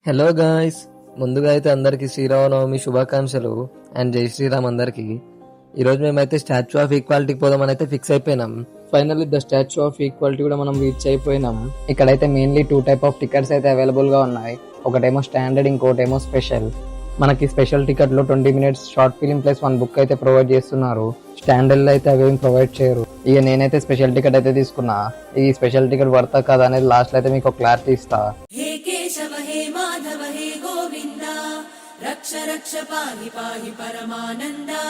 Hello guys, ముందుగా అయితే అందరికీ శ్రీరామనవమి శుభాకాంక్షలు అండ్ జై శ్రీరామ్ అందరికి. ఈరోజు మేమైతే స్టాచ్యూ ఆఫ్ ఈక్వాలిటీకి పోదామని అయితే ఫిక్స్ అయిపోయినాం. Finally the statue of equality కూడా మనం రీచ్ అయిపోయినాం. ఇక్కడైతే మెయిన్లీ 2 టైప్ ఆఫ్ టికెట్స్ అయితే అవైలబుల్ గా ఉన్నాయి. ఒకటేమో స్టాండర్డ్, ఇంకోటేమో స్పెషల్. మనకి స్పెషల్ టికెట్ లో 20 minutes short film plus 1 book అయితే ప్రొవైడ్ చేస్తున్నారు. స్టాండర్డ్ లో అయితే అవేం ప్రొవైడ్ చేయరు. ఇక నేనైతే స్పెషల్ టికెట్ అయితే తీసుకున్నా. ఈ స్పెషల్ టికెట్ వర్తా కదా అనేది లాస్ట్ లో అయితే మీకు క్లారిటీ ఇస్తా. రక్ష రక్ష పాహి పాహి పరమానందా.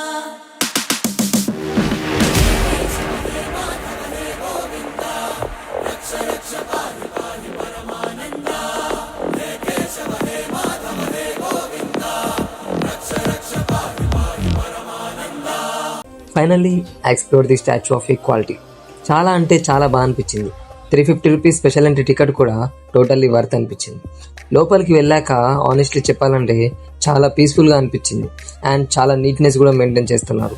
Finally explore the statue of equality. చాలా అంటే చాలా బాగా అనిపించింది. 350 రూపీస్ స్పెషల్ ఎంట్రీ టికెట్ కూడా టోటల్లీ వర్త్ అనిపించింది. లోపలికి వెళ్ళాక ఆనెస్ట్లీ చెప్పాలంటే చాలా పీస్ఫుల్గా అనిపించింది అండ్ చాలా నీట్నెస్ కూడా మెయింటైన్ చేస్తున్నారు.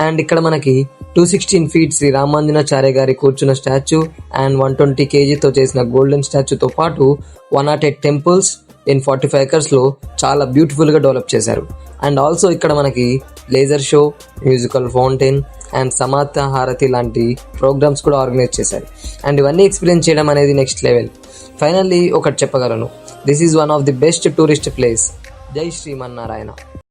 అండ్ ఇక్కడ మనకి 216 feet శ్రీ రామాంజనాచార్య గారి కూర్చున్న స్టాచ్యూ అండ్ 120 kgతో చేసిన గోల్డెన్ స్టాచ్యూతో పాటు 108 temples in 45 acres లో చాలా బ్యూటిఫుల్గా డెవలప్ చేశారు. అండ్ ఆల్సో ఇక్కడ మనకి laser show, musical fountain and సమాత హారతి లాంటి ప్రోగ్రామ్స్ కూడా ఆర్గనైజ్ చేశారు. అండ్ ఇవన్నీ ఎక్స్పీరియన్స్ చేయడం అనేది నెక్స్ట్ లెవెల్. ఫైనల్లీ ఒకటి చెప్పగలను, this is one of the best tourist place. జై శ్రీమన్నారాయణ.